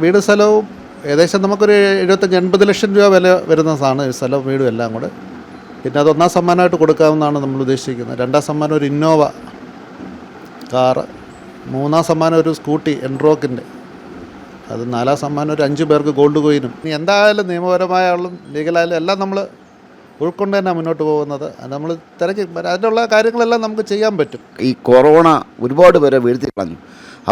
വീട് സ്ഥലവും ഏകദേശം നമുക്കൊരു 75-80 ലക്ഷം രൂപ വില വരുന്നതാണ് സ്ഥലവും വീടും എല്ലാം കൂടെ. പിന്നെ അത് ഒന്നാം സമ്മാനമായിട്ട് കൊടുക്കാമെന്നാണ് നമ്മൾ ഉദ്ദേശിക്കുന്നത്. രണ്ടാം സമ്മാനം ഒരു ഇന്നോവ കാറ്, മൂന്നാം സമ്മാനം ഒരു സ്കൂട്ടി എൻട്രോക്കിൻ്റെ, അത് നാലാം സമ്മാനം ഒരു 5 പേർക്ക് ഗോൾഡ് കോയിനും. ഇനി എന്തായാലും നിയമപരമായാലും ലീഗലായാലും എല്ലാം നമ്മൾ ഉൾക്കൊണ്ട് തന്നെ മുന്നോട്ട് പോകുന്നത്. അത് നമ്മൾ തിരക്കി അതിനുള്ള കാര്യങ്ങളെല്ലാം നമുക്ക് ചെയ്യാൻ പറ്റും. ഈ കൊറോണ ഒരുപാട് പേരെ വീഴ്ത്തി കളഞ്ഞു.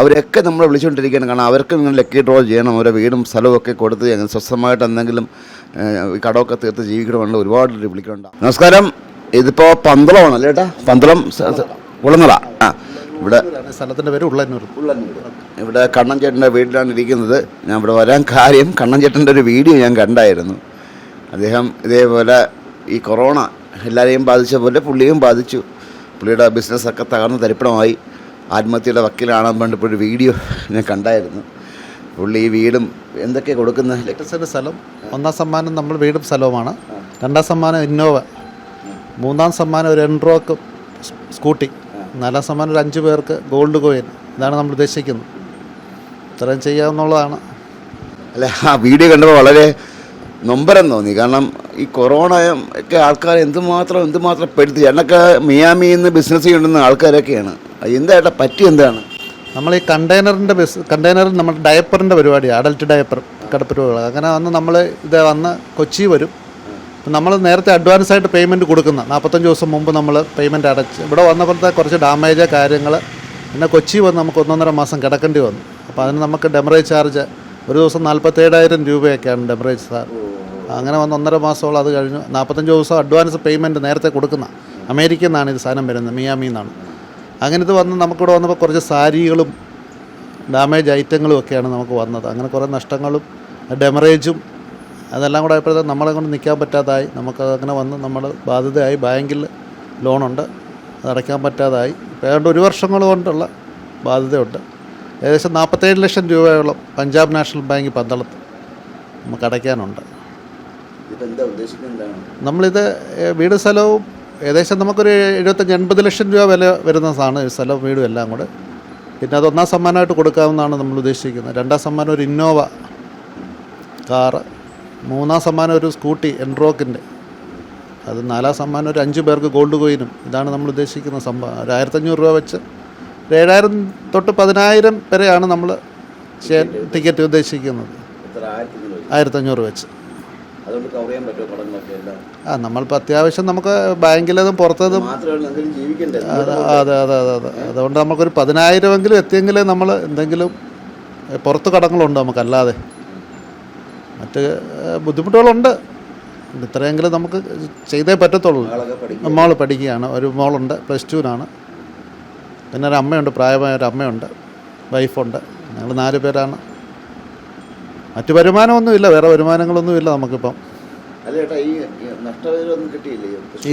അവരൊക്കെ നമ്മൾ വിളിച്ചുകൊണ്ടിരിക്കുകയാണ്. കാരണം അവർക്ക് നിങ്ങൾ ലക്കി ഡ്രോ ചെയ്യണം, അവരെ വീടും സ്ഥലമൊക്കെ കൊടുത്ത് അങ്ങനെ സ്വസ്ഥമായിട്ട് എന്തെങ്കിലും കടമൊക്കെ തീർത്ത് ജീവിക്കണമെന്നുള്ള ഒരുപാട് വിളിക്കുന്നുണ്ട്. നമസ്കാരം, ഇതിപ്പോൾ പന്തളമാണ് അല്ലേ ഏട്ടാ? പന്തളം കുളങ്ങര. ഇവിടെ സ്ഥലത്തിൻ്റെ പേര് ഉള്ളന്നൂർ. ഇവിടെ കണ്ണൻ ചേട്ടൻ്റെ വീട്ടിലാണ് ഇരിക്കുന്നത്. ഞാൻ ഇവിടെ വരാൻ കാര്യം, കണ്ണൻ ചേട്ടൻ്റെ ഒരു വീഡിയോ ഞാൻ കണ്ടായിരുന്നു. അദ്ദേഹം ഇതേപോലെ ഈ കൊറോണ എല്ലാവരെയും ബാധിച്ച പോലെ പുള്ളിയും ബാധിച്ചു. പുള്ളിയുടെ ബിസിനസ്സൊക്കെ തകർന്ന് തരിപ്പണമായി, ആത്മഹത്യയുടെ വക്കീലാണെന്ന് പറഞ്ഞിട്ട് ഇപ്പോൾ ഒരു വീഡിയോ ഞാൻ കണ്ടായിരുന്നു. പുള്ളി ഈ വീടും എന്തൊക്കെ കൊടുക്കുന്നത്? 8 സെൻറ്റ് സ്ഥലം, ഒന്നാം സമ്മാനം നമ്മൾ വീടും സ്ഥലവുമാണ്. രണ്ടാം സമ്മാനം ഇന്നോവ, മൂന്നാം സമ്മാനം ഒരു എൻട്രോക്ക് സ്കൂട്ടി, നാലാം സമ്മാനം ഒരു 5 പേർക്ക് ഗോൾഡ് കോയിൻ. ഇതാണ് നമ്മൾ ഉദ്ദേശിക്കുന്നത്. ഇത്രയും ചെയ്യാവുന്നതാണ്. അല്ല, ആ വീഡിയോ കണ്ടപ്പോൾ വളരെ നൊമ്പരം തോന്നി. കാരണം ഈ കൊറോണ ഒക്കെ ആൾക്കാരെ എന്തുമാത്രം പെടുത്തി. എന്നൊക്കെ മിയാമിയിൽ നിന്ന് ബിസിനസ് ചെയ്യുന്ന ആൾക്കാരൊക്കെയാണ്. എന്താ പറ്റി? എന്താണ് നമ്മൾ ഈ കണ്ടെയ്നറിൽ നമ്മുടെ ഡയപ്പറിൻ്റെ പരിപാടി, അഡൽട്ട് ഡയപ്പർ കിടപ്പുകൾ. അങ്ങനെ വന്ന് നമ്മൾ വന്ന് കൊച്ചി വരും. നമ്മൾ നേരത്തെ അഡ്വാൻസ് ആയിട്ട് പേയ്മെൻറ്റ് കൊടുക്കുന്ന 45 ദിവസം മുമ്പ് നമ്മൾ പേയ്മെൻറ്റ് അടച്ച് ഇവിടെ വന്നപ്പോഴത്തെ കുറച്ച് ഡാമേജ് കാര്യങ്ങൾ, പിന്നെ കൊച്ചി വന്ന് നമുക്ക് 1.5 മാസം കിടക്കേണ്ടി വന്നു. അപ്പോൾ അതിന് നമുക്ക് ഡെമറേജ് ചാർജ് ഒരു ദിവസം 47,000 രൂപയൊക്കെയാണ് ഡെമറേജ് ചാർജ്. അങ്ങനെ വന്ന് 1.5 മാസത്തോളം അത് കഴിഞ്ഞു. 45 ദിവസം അഡ്വാൻസ് പേയ്മെൻറ്റ് നേരത്തെ കൊടുക്കുന്ന, അമേരിക്കയിൽ നിന്നാണ് ഇത് സാധനം വരുന്നത്, മിയാമിയിൽ നിന്നാണ്. അങ്ങനെ ഇത് വന്ന് നമുക്കിവിടെ വന്നപ്പോൾ കുറച്ച് സാരികളും ഡാമേജ് ഐറ്റങ്ങളും ഒക്കെയാണ് നമുക്ക് വന്നത്. അങ്ങനെ കുറേ നഷ്ടങ്ങളും ഡെമറേജും അതെല്ലാം കൂടെ ആയപ്പോഴത്തേക്കും നമ്മളെ കൊണ്ട് നിൽക്കാൻ പറ്റാതായി. നമുക്കത് അങ്ങനെ വന്ന് നമ്മൾ ബാധ്യതയായി. ബാങ്കിൽ ലോണുണ്ട്, അത് അടയ്ക്കാൻ പറ്റാതായി. ഇപ്പോൾ ഏതാണ്ട് 1 വർഷങ്ങൾ കൊണ്ടുള്ള ബാധ്യതയുണ്ട്. ഏകദേശം 47 ലക്ഷം രൂപയോളം പഞ്ചാബ് നാഷണൽ ബാങ്ക് പന്തളത്ത് നമുക്ക് അടയ്ക്കാനുണ്ട്. നമ്മളിത് വീട് സ്ഥലവും ഏകദേശം നമുക്കൊരു 75-80 ലക്ഷം രൂപ വില വരുന്നതാണ് സ്ഥലവും വീടും എല്ലാം കൂടെ. പിന്നെ അത് ഒന്നാം സമ്മാനമായിട്ട് കൊടുക്കാമെന്നാണ് നമ്മൾ ഉദ്ദേശിക്കുന്നത്. രണ്ടാം സമ്മാനം ഒരു ഇന്നോവ കാറ്, മൂന്നാം സമ്മാനം ഒരു സ്കൂട്ടി എൻട്രോക്കിൻ്റെ, അത് നാലാം സമ്മാനം ഒരു 5 പേർക്ക് ഗോൾഡ് കോയിനും. ഇതാണ് നമ്മൾ ഉദ്ദേശിക്കുന്ന സംഭവം. ഒരു 1,500 രൂപ വെച്ച് 7,000 തൊട്ട് 10,000 വരെയാണ് നമ്മൾ ടിക്കറ്റ് ഉദ്ദേശിക്കുന്നത്. 1,500 വെച്ച്. നമ്മളിപ്പോൾ അത്യാവശ്യം നമുക്ക് ബാങ്കിലതും പുറത്തതും അതെ. അതുകൊണ്ട് നമുക്കൊരു 10,000 എത്തിയെങ്കിലേ നമ്മൾ എന്തെങ്കിലും പുറത്ത് കടങ്ങളുണ്ട് നമുക്കല്ലാതെ. മറ്റ് ബുദ്ധിമുട്ടുകളുണ്ട്. ഇത്രയെങ്കിലും നമുക്ക് ചെയ്തേ പറ്റത്തുള്ളൂ. മോൾ പഠിക്കുകയാണ്, ഒരു മോളുണ്ട്, +2-നാണ്. പിന്നെ ഒരു അമ്മയുണ്ട്, പ്രായമായ ഒരു അമ്മയുണ്ട്, വൈഫുണ്ട്. ഞങ്ങൾ 4 പേരാണ്. മറ്റു വരുമാനമൊന്നുമില്ല, വേറെ വരുമാനങ്ങളൊന്നുമില്ല നമുക്കിപ്പം.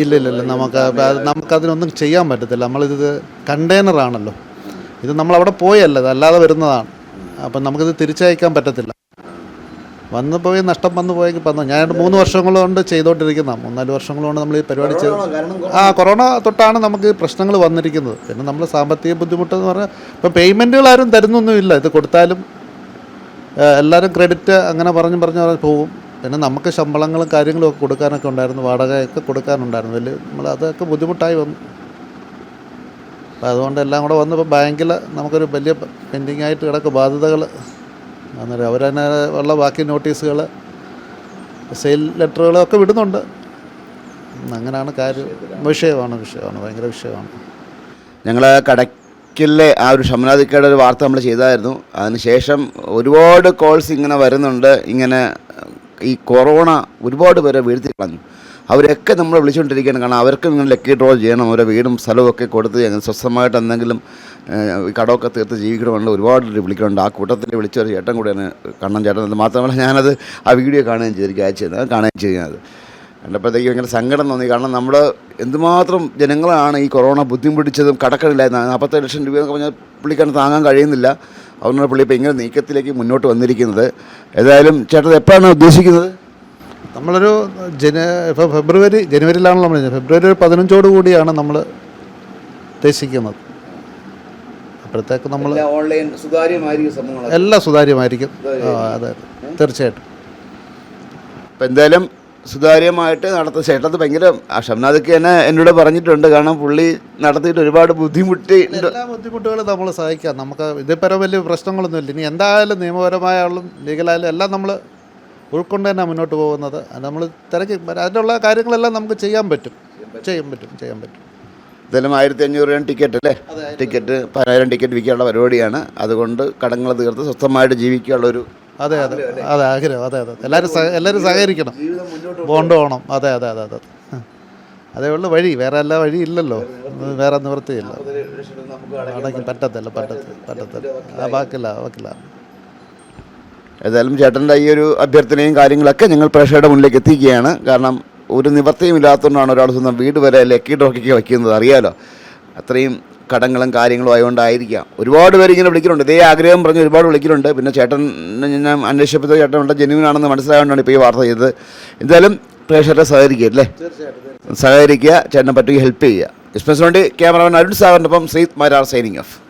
ഇല്ല, നമുക്കതിനൊന്നും ചെയ്യാൻ പറ്റത്തില്ല. നമ്മളിത് കണ്ടെയ്നറാണല്ലോ, ഇത് നമ്മളവിടെ പോയല്ല, ഇതല്ലാതെ വരുന്നതാണ്. അപ്പം നമുക്കിത് തിരിച്ചയക്കാൻ പറ്റത്തില്ല. വന്നു പോയി നഷ്ടം വന്നു പോയെങ്കിൽ വന്നു. ഞാൻ 3 വർഷങ്ങൾ കൊണ്ട് ചെയ്തുകൊണ്ടിരിക്കുന്ന 3-4 വർഷങ്ങൾ കൊണ്ട് നമ്മൾ ഈ പരിപാടി ചെയ്തു. കൊറോണ തൊട്ടാണ് നമുക്ക് പ്രശ്നങ്ങൾ വന്നിരിക്കുന്നത്. പിന്നെ നമ്മൾ സാമ്പത്തിക ബുദ്ധിമുട്ടെന്ന് പറഞ്ഞാൽ ഇപ്പം പേയ്മെൻറ്റുകൾ ആരും തരുന്നൊന്നുമില്ല. ഇത് കൊടുത്താലും എല്ലാവരും ക്രെഡിറ്റ് അങ്ങനെ പറഞ്ഞ് പോകും. പിന്നെ നമുക്ക് ശമ്പളങ്ങളും കാര്യങ്ങളും ഒക്കെ കൊടുക്കാനൊക്കെ ഉണ്ടായിരുന്നു, വാടകയൊക്കെ കൊടുക്കാനുണ്ടായിരുന്നു. നമ്മൾ അതൊക്കെ ബുദ്ധിമുട്ടായി വന്നു. അപ്പോൾ അതുകൊണ്ട് എല്ലാം കൂടെ വന്നപ്പോൾ ബാങ്കിൽ നമുക്കൊരു വലിയ പെൻഡിങ് ആയിട്ട് കിടക്കും ബാധ്യതകൾ. അന്നേരം അവരതിനെ ഉള്ള ബാക്കി നോട്ടീസുകൾ, സെയിൽ ലെറ്ററുകളൊക്കെ വിടുന്നുണ്ട്. അങ്ങനെയാണ് കാര്യം. വിഷയമാണ് ഭയങ്കര വിഷയമാണ്. ഞങ്ങൾ കടയ്ക്കലിലെ ആ ഒരു ഷംനാദിക്കയുടെ ഒരു വാർത്ത നമ്മൾ ചെയ്തായിരുന്നു. അതിനുശേഷം ഒരുപാട് കോൾസ് ഇങ്ങനെ വരുന്നുണ്ട്. ഇങ്ങനെ ഈ കൊറോണ ഒരുപാട് പേരെ വീഴ്ത്തി കളഞ്ഞു. അവരൊക്കെ നമ്മൾ വിളിച്ചുകൊണ്ടിരിക്കുകയാണ്. കാരണം അവർക്ക് നിങ്ങൾ ലക്കി ഡ്രോ ചെയ്യണം, അവരെ വീടും സ്ഥലമൊക്കെ കൊടുത്ത് അങ്ങനെ സ്വസ്ഥമായിട്ട് എന്തെങ്കിലും കടമൊക്കെ തീർത്ത് ജീവിക്കണമെന്നുള്ള ഒരുപാട് വിളിക്കുന്നുണ്ട്. ആ കൂട്ടത്തിൽ വിളിച്ചൊരു ചേട്ടൻ കൂടെയാണ് കണ്ണൻ ചേട്ടൻ. അത് മാത്രമല്ല ഞാനത് ആ വീഡിയോ കാണുകയും ചെയ്തിരിക്കും, കാണുകയും ചെയ്യുന്നത്. കണ്ടപ്പോഴത്തേക്ക് ഭയങ്കര സങ്കടം തോന്നി. കാരണം നമ്മൾ എന്തുമാത്രം ജനങ്ങളാണ് ഈ കൊറോണ ബുദ്ധിമുട്ടിച്ചതും കടക്കണില്ലായിരുന്നു. 47 ലക്ഷം രൂപയെന്നൊക്കെ പറഞ്ഞാൽ പുള്ളിക്കാണ് താങ്ങാൻ കഴിയുന്നില്ല. അതുകൊണ്ടാണ് പുള്ളി ഇപ്പോൾ ഇങ്ങനെ നീക്കത്തിലേക്ക് മുന്നോട്ട് വന്നിരിക്കുന്നത്. ഏതായാലും ചേട്ടൻ എപ്പോഴാണ് ഉദ്ദേശിക്കുന്നത്? നമ്മളൊരു ഇപ്പോൾ ജനുവരിയിലാണല്ലോ നമ്മൾ. ഫെബ്രുവരി 15 കൂടിയാണ് നമ്മൾ ഉദ്ദേശിക്കുന്നത്. ഇപ്പോഴത്തേക്ക് നമ്മൾ ഓൺലൈൻ സുതാര്യമായിരിക്കും സംഭവങ്ങൾ. എല്ലാം സുതാര്യമായിരിക്കും. അതെ തീർച്ചയായിട്ടും. അപ്പം എന്തായാലും സുതാര്യമായിട്ട് നടത്തുന്ന ചേട്ടത് ഭയങ്കര ഷംനാദൊക്കെ തന്നെ എന്നോട് പറഞ്ഞിട്ടുണ്ട്. കാരണം പുള്ളി നടത്തിയിട്ട് ഒരുപാട് ബുദ്ധിമുട്ടി. എല്ലാ ബുദ്ധിമുട്ടുകളും നമ്മൾ സഹിക്കാം. നമുക്ക് ഇതിപ്പരം വലിയ പ്രശ്നങ്ങളൊന്നുമില്ല. ഇനി എന്തായാലും നിയമപരമായാലും ലീഗലായാലും എല്ലാം നമ്മൾ ഉൾക്കൊണ്ട് തന്നെ മുന്നോട്ട് പോകുന്നത്. നമ്മൾ തിരക്കി അതിനുള്ള കാര്യങ്ങളെല്ലാം നമുക്ക് ചെയ്യാൻ പറ്റും. എന്തായാലും 1500 രൂപ ടിക്കറ്റ് അല്ലേ? ടിക്കറ്റ് 10,000 ടിക്കറ്റ് വിൽക്കാനുള്ള പരിപാടിയാണ്. അതുകൊണ്ട് കടങ്ങൾ തീർത്ത് സ്വസ്ഥമായിട്ട് ജീവിക്കാനുള്ളൊരു ആഗ്രഹം. എല്ലാവരും സഹകരിക്കണം, കൊണ്ടുപോകണം. അതേ ഉള്ളു വഴി, വേറെ എല്ലാ വഴി ഇല്ലല്ലോ, വേറെ നിവൃത്തിയില്ല. അടയ്ക്കും പറ്റത്തില്ല. ബാക്കില്ല. ഏതായാലും ചേട്ടൻ്റെ ഈ ഒരു അഭ്യർത്ഥനയും കാര്യങ്ങളൊക്കെ ഞങ്ങൾ പ്രേക്ഷകരുടെ മുന്നിലേക്ക് എത്തിക്കുകയാണ്. കാരണം ഒരു നിവൃത്തിയും ഇല്ലാത്തതുകൊണ്ടാണ് ഒരാൾ സ്വന്തം വീട് വരെ ലക്കി ഡ്രോക്കൊക്കെ വയ്ക്കുന്നത്. അറിയാലോ, അത്രയും കടങ്ങളും കാര്യങ്ങളും ആയതുകൊണ്ടായിരിക്കാം. ഒരുപാട് പേര് ഇങ്ങനെ വിളിക്കുന്നുണ്ട്, ഇതേ ആഗ്രഹം പറഞ്ഞ് ഒരുപാട് വിളിക്കുന്നുണ്ട്. പിന്നെ ചേട്ടൻ ഞാൻ അന്വേഷിച്ചപ്പോൾ ചേട്ടൻ ജെന്യുവിനാണെന്ന് മനസ്സിലായതുകൊണ്ടാണ് ഇപ്പോൾ ഈ വാർത്ത ചെയ്തത്. എന്തായാലും പ്രേക്ഷകരെ സഹകരിക്കുക അല്ലേ? സഹകരിക്കുക, ചേട്ടനെ പറ്റുമെങ്കിൽ ഹെൽപ്പ് ചെയ്യുക. എക്സ്പ്രസ് വേണ്ടി ക്യാമറമാൻ അരുൺ സാഗറിനൊപ്പം ശ്രീത് മാരാർ സൈനിങ് ഓഫ്.